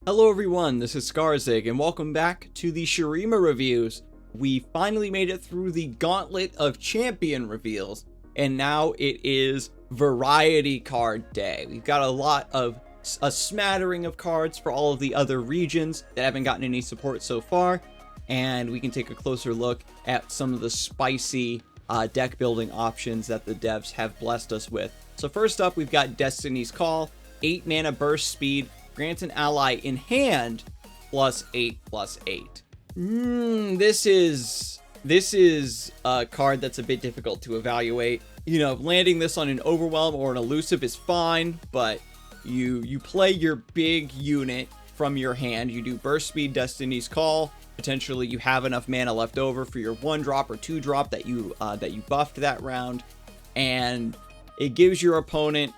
Hello everyone, this is Scarzig, and welcome back to the Shurima reviews. We finally made it through the gauntlet of champion reveals, and now it is variety card day. We've got a smattering of cards for all of the other regions that haven't gotten any support so far, and we can take a closer look at some of the spicy deck building options that the devs have blessed us with. So first up, we've got Destiny's Call, 8 mana burst speed, grants an ally in hand +8/+8. This is a card that's a bit difficult to evaluate. You know, landing this on an overwhelm or an elusive is fine, but you play your big unit from your hand. You do burst speed, Destiny's Call. Potentially you have enough mana left over for your 1-drop or 2-drop that you buffed that round, and it gives your opponent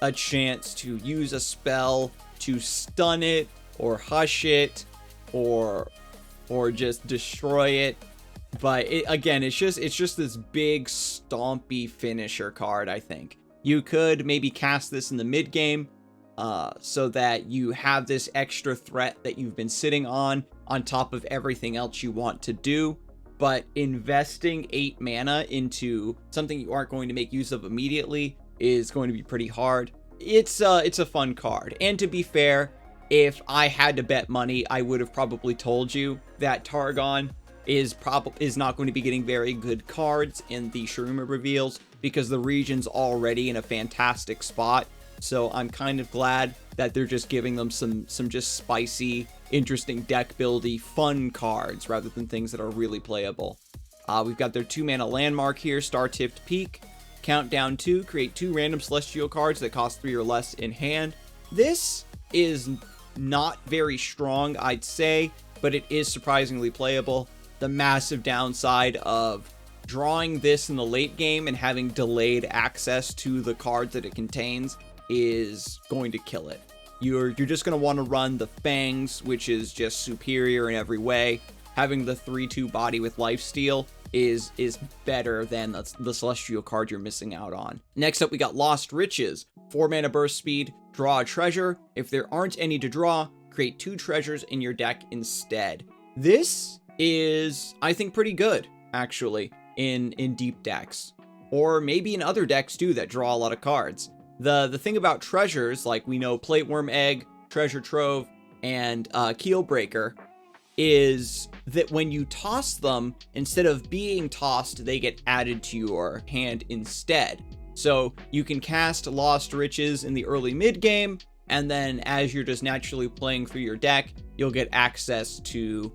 a chance to use a spell to stun it or hush it or just destroy it. But it's just this big stompy finisher card. I think you could maybe cast this in the mid game so that you have this extra threat that you've been sitting on top of everything else you want to do. But investing 8 mana into something you aren't going to make use of immediately is going to be pretty hard. It's a fun card, and to be fair, if I had to bet money, I would have probably told you that Targon is not going to be getting very good cards in the Shurima reveals because the region's already in a fantastic spot. So I'm kind of glad that they're just giving them some just spicy, interesting deck buildy, fun cards rather than things that are really playable. We've got their 2 mana landmark here, Star Tipped Peak. Countdown 2, create 2 random celestial cards that cost 3 or less in hand. This is not very strong, I'd say, but it is surprisingly playable. The massive downside of drawing this in the late game and having delayed access to the cards that it contains is going to kill it. You're just going to want to run the Fangs, which is just superior in every way. Having the 3/2 body with lifesteal is better than the celestial card you're missing out on. Next up, we got Lost Riches. 4 mana burst speed, draw a treasure. If there aren't any to draw, create 2 treasures in your deck instead. This is, I think, pretty good, actually, in deep decks. Or maybe in other decks, too, that draw a lot of cards. The thing about treasures, like we know Plateworm Egg, Treasure Trove, and Keelbreaker, is that when you toss them, instead of being tossed, they get added to your hand instead. So you can cast Lost Riches in the early mid game, and then as you're just naturally playing through your deck, you'll get access to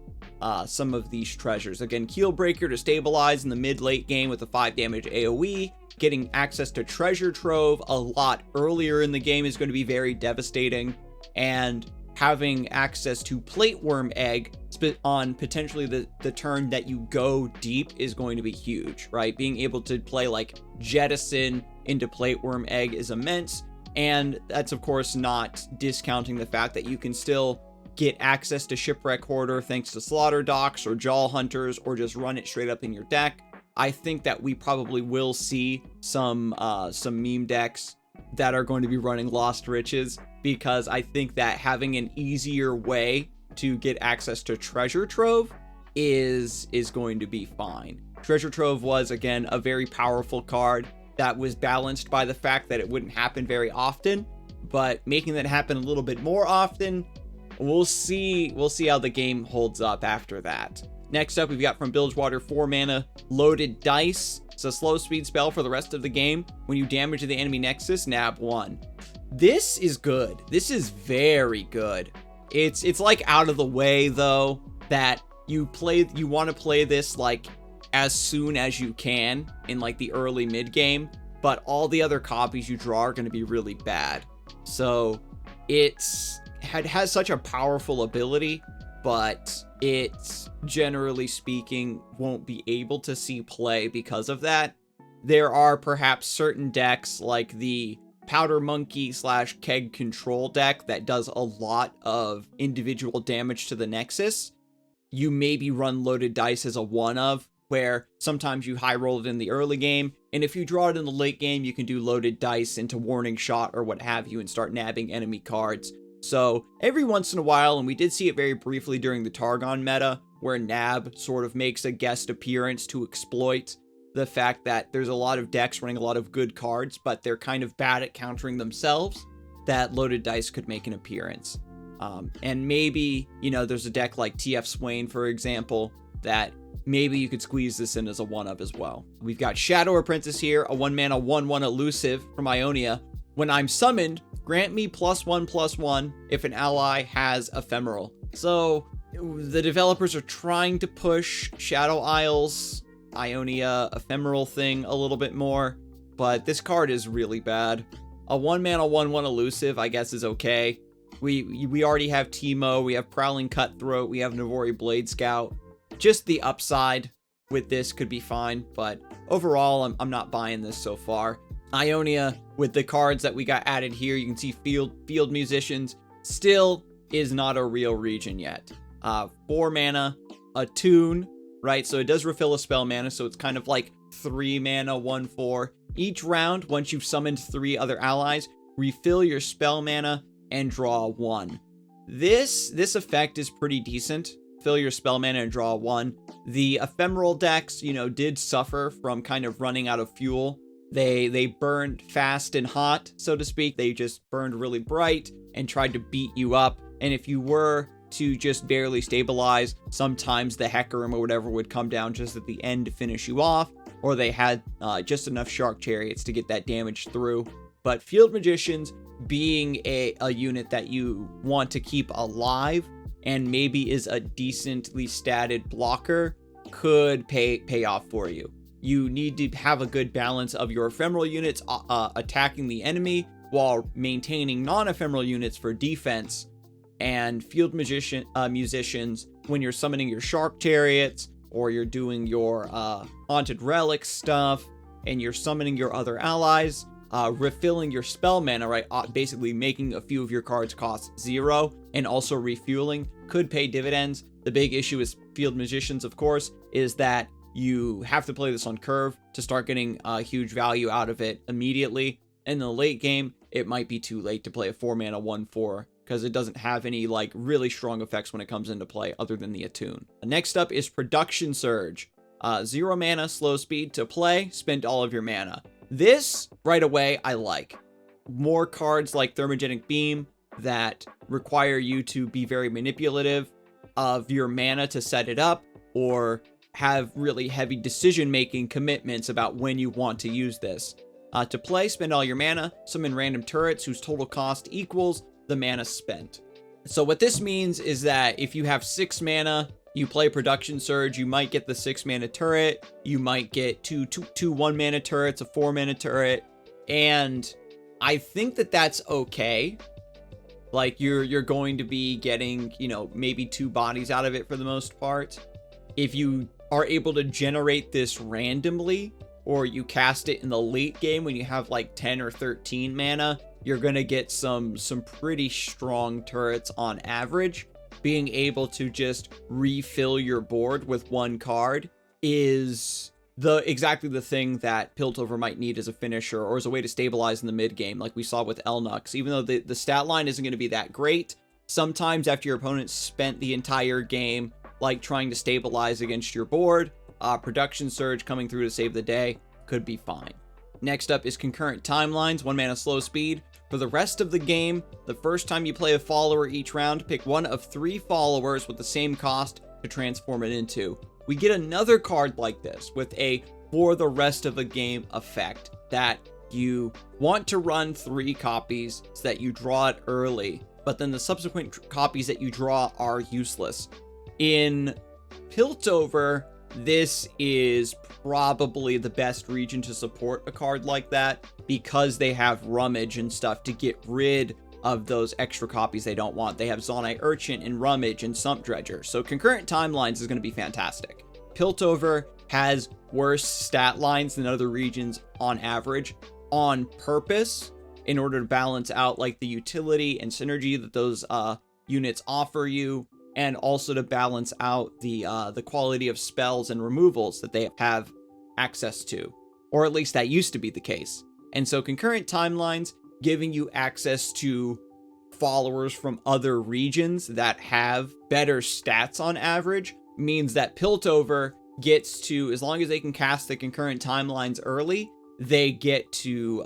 some of these treasures. Again, Keelbreaker to stabilize in the mid-late game with a 5 damage AoE. Getting access to Treasure Trove a lot earlier in the game is going to be very devastating, and having access to Plateworm Egg on potentially the turn that you go deep is going to be huge, right? Being able to play like Jettison into Plateworm Egg is immense, and that's of course not discounting the fact that you can still get access to Shipwreck Hoarder thanks to Slaughter Docks or Jaw Hunters, or just run it straight up in your deck. I think that we probably will see some meme decks that are going to be running Lost Riches, because I think that having an easier way to get access to Treasure Trove is going to be fine. Treasure Trove was, again, a very powerful card that was balanced by the fact that it wouldn't happen very often, but making that happen a little bit more often, we'll see how the game holds up after that. Next up, we've got from Bilgewater 4 mana, Loaded Dice. It's a slow speed spell for the rest of the game. When you damage the enemy nexus, nab 1. This is good. This is very good. It's like out of the way though, that you want to play this like as soon as you can in like the early mid game, but all the other copies you draw are going to be really bad. So it has such a powerful ability, but it, generally speaking, won't be able to see play because of that. There are perhaps certain decks like the Powder Monkey / Keg Control deck that does a lot of individual damage to the Nexus. You maybe run Loaded Dice as a one of, where sometimes you high roll it in the early game, and if you draw it in the late game, you can do Loaded Dice into Warning Shot or what have you and start nabbing enemy cards. So every once in a while, and we did see it very briefly during the Targon meta, where Nab sort of makes a guest appearance to exploit the fact that there's a lot of decks running a lot of good cards, but they're kind of bad at countering themselves, that Loaded Dice could make an appearance. And maybe, you know, there's a deck like TF Swain, for example, that maybe you could squeeze this in as a 1-of as well. We've got Shadow Apprentice here, a 1-mana 1/1 elusive from Ionia. When I'm summoned, grant me +1/+1 if an ally has Ephemeral. So the developers are trying to push Shadow Isles, Ionia Ephemeral thing a little bit more, but this card is really bad. A 1-mana 1/1 elusive, I guess, is okay. We already have Teemo, we have Prowling Cutthroat, we have Navori Blade Scout. Just the upside with this could be fine, but overall, I'm not buying this so far. Ionia, with the cards that we got added here, you can see Field Musicians, still is not a real region yet. 4 mana, Attune, right? So it does refill a spell mana, so it's kind of like 3 mana, 1/4. Each round, once you've summoned 3 other allies, refill your spell mana and draw 1. This effect is pretty decent. Fill your spell mana and draw 1. The ephemeral decks, you know, did suffer from kind of running out of fuel. They burned fast and hot, so to speak. They just burned really bright and tried to beat you up. And if you were to just barely stabilize, sometimes the Hecarim or whatever would come down just at the end to finish you off, or they had just enough Shark Chariots to get that damage through. But Field Magicians, being a unit that you want to keep alive and maybe is a decently statted blocker, could pay off for you. You need to have a good balance of your ephemeral units attacking the enemy while maintaining non-ephemeral units for defense. And Field Musicians, when you're summoning your Shark Chariots or you're doing your Haunted Relic stuff and you're summoning your other allies, refilling your spell mana, right? Basically making a few of your cards cost 0 and also refueling could pay dividends. The big issue with Field Magicians, of course, is that you have to play this on curve to start getting huge value out of it immediately. In the late game, it might be too late to play a 4-mana 1/4 because it doesn't have any like really strong effects when it comes into play other than the Attune. Next up is Production Surge. 0 mana, slow speed to play, spend all of your mana. This, right away, I like. More cards like Thermogenic Beam that require you to be very manipulative of your mana to set it up, or have really heavy decision-making commitments about when you want to use this. To play, spend all your mana, summon random turrets whose total cost equals the mana spent. So what this means is that if you have 6 mana, you play Production Surge, you might get the 6-mana turret, you might get two 1-mana turrets, a 4-mana turret, and I think that that's okay. Like, you're going to be getting, you know, maybe 2 bodies out of it for the most part. If you are able to generate this randomly, or you cast it in the late game when you have like 10 or 13 mana, you're gonna get some pretty strong turrets on average. Being able to just refill your board with 1 card is exactly the thing that Piltover might need as a finisher or as a way to stabilize in the mid game, like we saw with Elnux. Even though the stat line isn't going to be that great, sometimes after your opponent spent the entire game like trying to stabilize against your board, Production Surge coming through to save the day could be fine. Next up is Concurrent Timelines, 1 mana slow speed. For the rest of the game, the first time you play a follower each round, pick one of 3 followers with the same cost to transform it into. We get another card like this with a for the rest of the game effect that you want to run 3 copies so that you draw it early, but then the subsequent copies that you draw are useless. In Piltover, this is probably the best region to support a card like that because they have Rummage and stuff to get rid of those extra copies they don't want. They have Zonai Urchin and Rummage and Sump Dredger, so Concurrent Timelines is going to be fantastic. Piltover has worse stat lines than other regions on average on purpose in order to balance out like the utility and synergy that those units offer you, and also to balance out the quality of spells and removals that they have access to, or at least that used to be the case. And so Concurrent Timelines, giving you access to followers from other regions that have better stats on average means that Piltover gets to, as long as they can cast the concurrent timelines early, they get to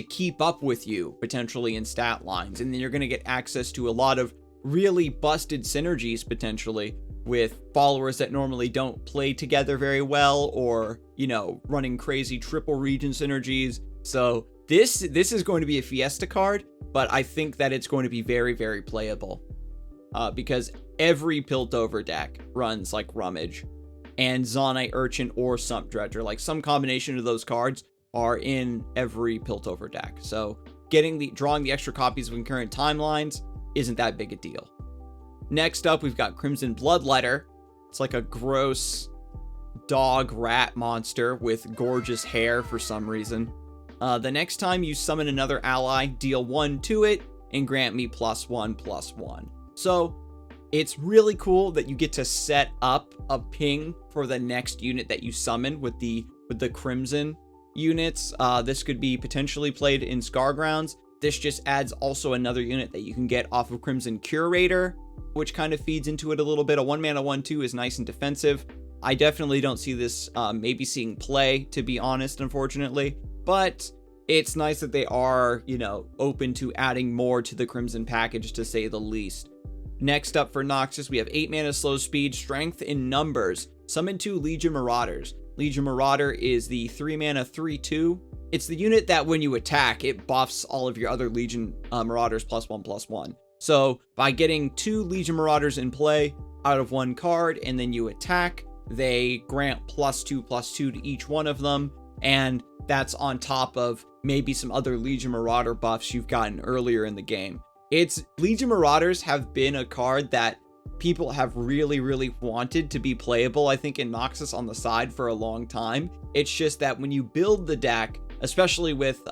keep up with you potentially in stat lines, and then you're going to get access to a lot of really busted synergies potentially with followers that normally don't play together very well, or, you know, running crazy triple region synergies. So this is going to be a Fiesta card, but I think that it's going to be very, very playable, because every Piltover deck runs like Rummage and Zonite Urchin or Sump Dredger. Like, some combination of those cards are in every Piltover deck. So drawing the extra copies of concurrent timelines isn't that big a deal. Next up, we've got Crimson Bloodletter. It's like a gross dog rat monster with gorgeous hair for some reason. The next time you summon another ally, deal 1 to it and grant me +1/+1. So it's really cool that you get to set up a ping for the next unit that you summon with the Crimson units. This could be potentially played in Scargrounds. This just adds also another unit that you can get off of Crimson Curator, which kind of feeds into it a little bit. A 1-mana 1/2 is nice and defensive. I definitely don't see this maybe seeing play, to be honest, unfortunately. But it's nice that they are, you know, open to adding more to the Crimson package, to say the least. Next up for Noxus, we have 8 mana slow speed, strength in numbers. Summon 2 Legion Marauders. Legion Marauder is the 3 mana 3/2. It's the unit that when you attack, it buffs all of your other Legion Marauders +1/+1. So by getting 2 Legion Marauders in play out of one card, and then you attack, they grant +2/+2 to each one of them. And that's on top of maybe some other Legion Marauder buffs you've gotten earlier in the game. Legion Marauders have been a card that people have really, really wanted to be playable, I think, in Noxus on the side for a long time. It's just that when you build the deck, especially with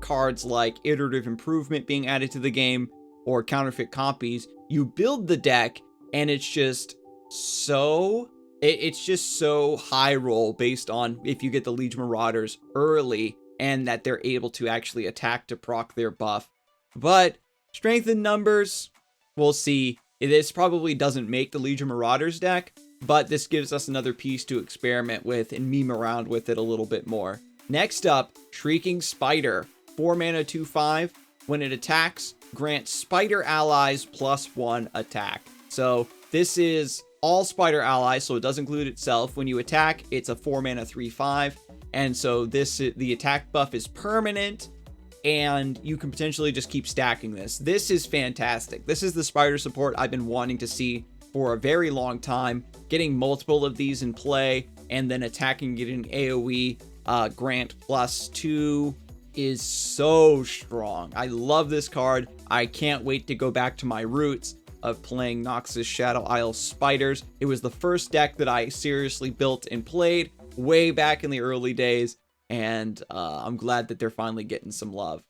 cards like Iterative Improvement being added to the game, or Counterfeit Copies, you build the deck and it's just so high roll based on if you get the Legion Marauders early and that they're able to actually attack to proc their buff. But strength in numbers, we'll see. This probably doesn't make the Legion Marauders deck, but this gives us another piece to experiment with and meme around with it a little bit more. Next up, Shrieking Spider. 4 mana 2/5. When it attacks, grant spider allies +1 attack. So this is all spider allies, so it does include itself. When you attack, it's a 4 mana 3/5. And so the attack buff is permanent, and you can potentially just keep stacking this. This is fantastic. This is the spider support I've been wanting to see for a very long time. Getting multiple of these in play and then attacking, getting AoE grant +2 is so strong. I love this card. I can't wait to go back to my roots of playing Noxus Shadow Isle Spiders. It was the first deck that I seriously built and played way back in the early days, and I'm glad that they're finally getting some love.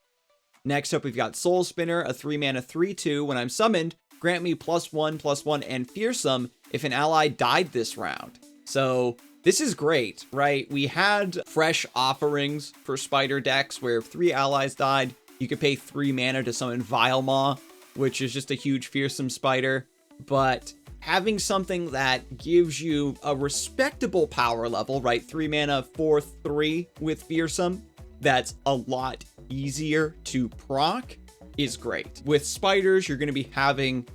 Next up, we've got Soul Spinner, a 3 mana 3/2. When I'm summoned, grant me +1/+1 and Fearsome if an ally died this round. So this is great, right? We had fresh offerings for spider decks where if 3 allies died, you could pay 3 mana to summon Vilemaw, which is just a huge fearsome spider. But having something that gives you a respectable power level, right? 3 mana 4/3 with fearsome, that's a lot easier to proc, is great. With spiders, you're going to be having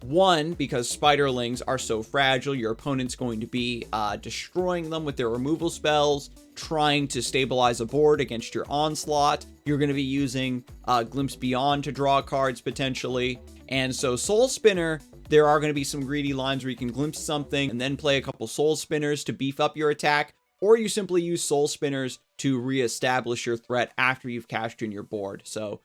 one, because spiderlings are so fragile, your opponent's going to be destroying them with their removal spells, trying to stabilize a board against your onslaught. You're going to be using Glimpse Beyond to draw cards potentially. And so Soul Spinner, there are going to be some greedy lines where you can glimpse something and then play a couple Soul Spinners to beef up your attack, or you simply use Soul Spinners to reestablish your threat after you've cashed in your board. So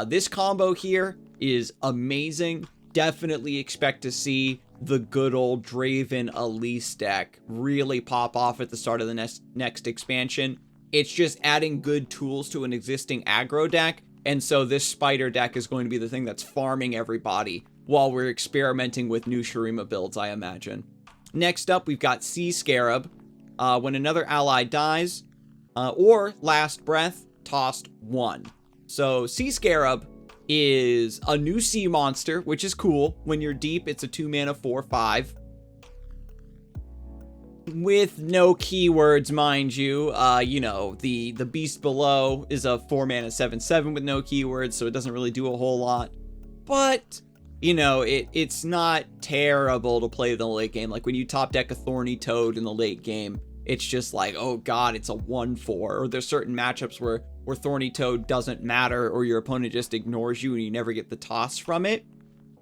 this combo here is amazing. Definitely expect to see the good old Draven Elise deck really pop off at the start of the next expansion. It's just adding good tools to an existing aggro deck, and so this spider deck is going to be the thing that's farming everybody while we're experimenting with new Shurima builds, I imagine. Next up, we've got Sea Scarab. When another ally dies, or last breath, tossed 1. So Sea Scarab is a new sea monster, which is cool. When you're deep, it's a 2 mana 4/5. With no keywords, mind you. You know, the beast below is a 4 mana 7/7 with no keywords, so it doesn't really do a whole lot. But, you know, it's not terrible to play in the late game. Like when you top deck a Thorny Toad in the late game, it's just like, oh god, it's a 1/4. Or there's certain matchups where Thorny Toad doesn't matter, or your opponent just ignores you and you never get the toss from it.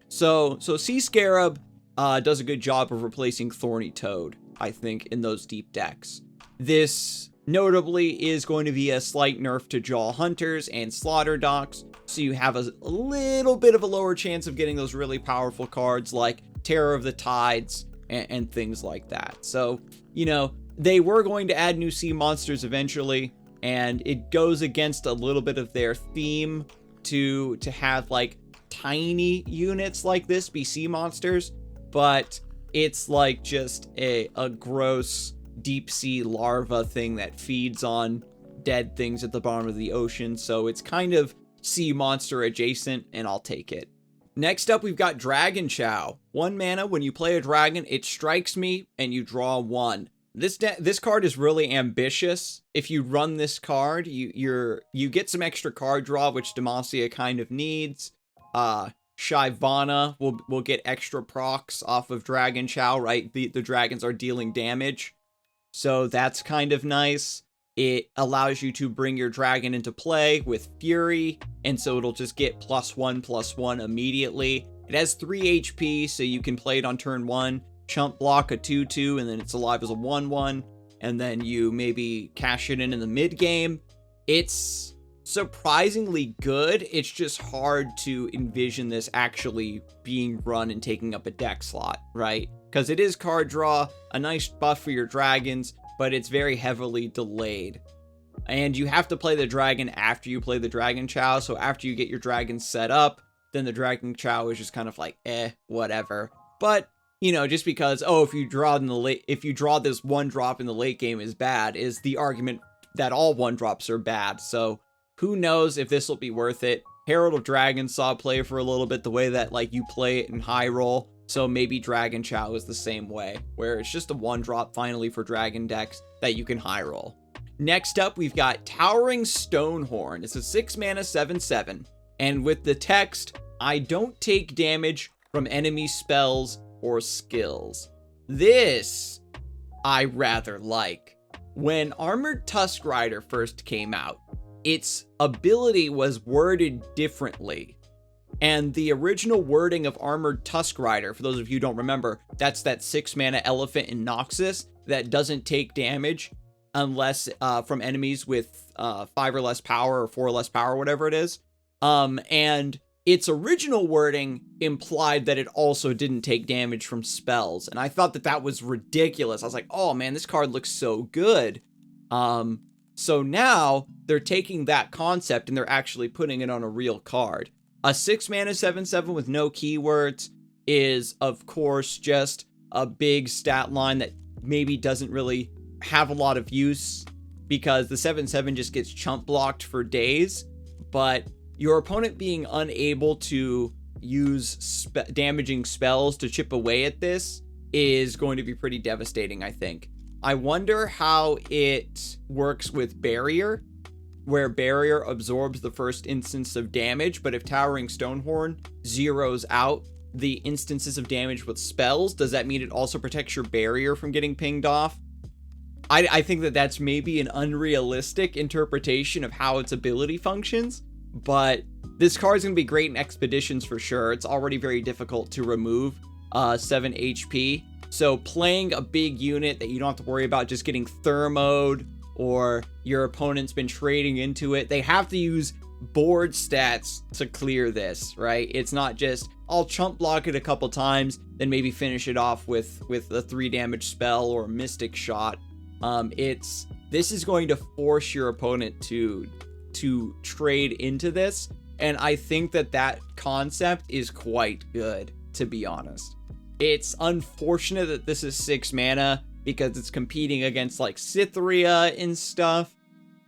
So Sea Scarab does a good job of replacing Thorny Toad, I think, in those deep decks. This notably is going to be a slight nerf to Jaw Hunters and Slaughter Docks, so you have a little bit of a lower chance of getting those really powerful cards like Terror of the Tides and things like that. So, you know, they were going to add new sea monsters eventually, and it goes against a little bit of their theme to have like tiny units like this be sea monsters, but it's like just a gross deep sea larva thing that feeds on dead things at the bottom of the ocean, so it's kind of sea monster adjacent, and I'll take it. Next up, we've got Dragon Chow. 1 mana, when you play a dragon, it strikes me, and you draw 1. This card is really ambitious. If you run this card, you get some extra card draw, which Demacia kind of needs. Shyvana will get extra procs off of Dragon Chow, right? The dragons are dealing damage, so that's kind of nice. It allows you to bring your dragon into play with Fury, and so it'll just get +1/+1 immediately. It has 3 HP, so you can play it on turn 1, chump block a 2/2, and then it's alive as a 1/1, and then you maybe cash it in the mid game. It's surprisingly good. It's just hard to envision this actually being run and taking up a deck slot, right? Because it is card draw, a nice buff for your dragons, but it's very heavily delayed. And you have to play the dragon after you play the Dragon Chow, so after you get your dragon set up, then the Dragon Chow is just kind of like, whatever. But, you know, just because, if you draw this 1-drop in the late game is bad, is the argument that all 1-drops are bad, so who knows if this will be worth it. Herald of Dragons saw play for a little bit the way that, like, you play it in high roll, so maybe Dragon Chow is the same way, where it's just a 1-drop finally for dragon decks that you can high roll. Next up, we've got Towering Stonehorn. It's a 6 mana 7/7, and with the text, I don't take damage from enemy spells or skills. This I rather like. When Armored Tusk Rider first came out, its ability was worded differently. And the original wording of Armored Tusk Rider, for those of you who don't remember, that's that 6 mana elephant in Noxus that doesn't take damage unless from enemies with 5 or less power or 4 or less power, whatever it is. And its original wording implied that it also didn't take damage from spells. And I thought that was ridiculous. I was like, oh man, this card looks so good. So now they're taking that concept and they're actually putting it on a real card. A 6 mana 7/7 with no keywords is, of course, just a big stat line that maybe doesn't really have a lot of use because the 7/7 just gets chump blocked for days. But your opponent being unable to use damaging spells to chip away at this is going to be pretty devastating, I think. I wonder how it works with Barrier, where Barrier absorbs the first instance of damage, but if Towering Stonehorn zeroes out the instances of damage with spells, does that mean it also protects your Barrier from getting pinged off? I think that's maybe an unrealistic interpretation of how its ability functions, but this card's going to be great in Expeditions for sure. It's already very difficult to remove 7 HP. So playing a big unit that you don't have to worry about just getting thermoed, or your opponent's been trading into it, they have to use board stats to clear this, right? It's not just, I'll chump block it a couple times, then maybe finish it off with a 3 damage spell or a Mystic Shot. This is going to force your opponent to trade into this, and I think that concept is quite good, to be honest. It's unfortunate that this is 6 mana because it's competing against like Cytheria and stuff,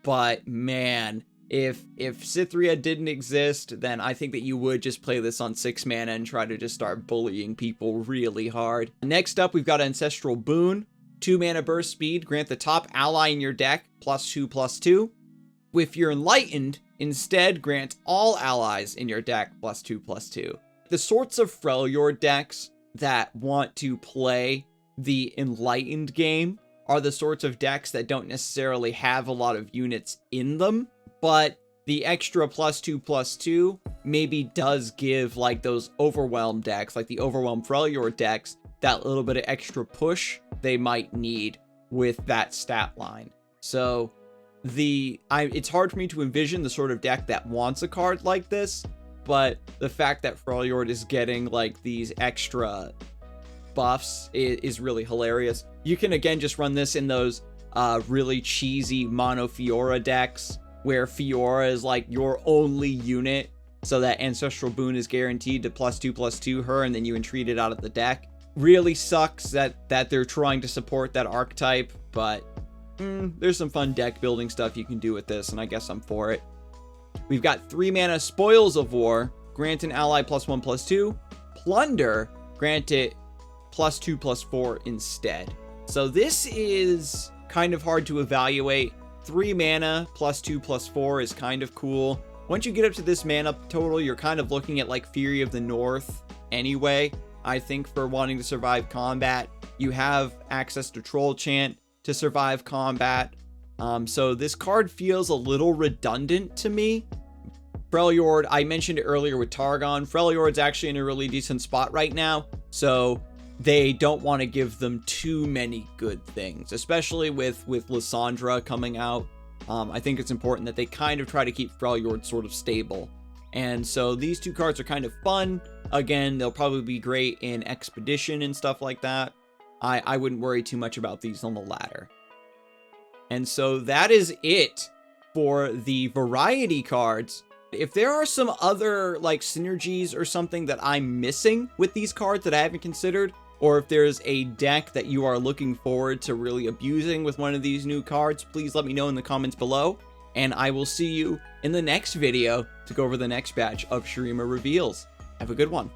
but man, If Cythria didn't exist, then I think that you would just play this on 6 mana and try to just start bullying people really hard. Next up, we've got Ancestral Boon. 2 mana burst speed, grant the top ally in your deck +2/+2. If you're enlightened, instead grant all allies in your deck +2/+2. The sorts of Freljord decks that want to play the enlightened game are the sorts of decks that don't necessarily have a lot of units in them, but the extra +2/+2 maybe does give like those overwhelm decks, like the overwhelm Freljord decks, that little bit of extra push they might need with that stat line. So it's hard for me to envision the sort of deck that wants a card like this, but the fact that Freljord is getting like these extra buffs is really hilarious. You can again just run this in those really cheesy mono Fiora decks where Fiora is like your only unit, so that Ancestral Boon is guaranteed to +2/+2 her, and then you entreat it out of the deck. Really sucks that they're trying to support that archetype, but there's some fun deck building stuff you can do with this, and I guess I'm for it. We've got 3 mana Spoils of War. Grant an ally +1/+2. Plunder. Grant it +2/+4 instead. So this is kind of hard to evaluate. 3 mana +2/+4 is kind of cool. Once you get up to this mana total, you're kind of looking at like Fury of the North anyway. I think for wanting to survive combat, you have access to Troll Chant to survive combat. So this card feels a little redundant to me. Freljord, I mentioned it earlier with Targon. Freljord's actually in a really decent spot right now, so they don't want to give them too many good things, especially with Lysandra coming out. I think it's important that they kind of try to keep Freljord sort of stable. And so these 2 cards are kind of fun. Again, they'll probably be great in Expedition and stuff like that. I wouldn't worry too much about these on the ladder. And so that is it for the variety cards. If there are some other like synergies or something that I'm missing with these cards that I haven't considered, or if there's a deck that you are looking forward to really abusing with one of these new cards, please let me know in the comments below. And I will see you in the next video to go over the next batch of Shurima reveals. Have a good one.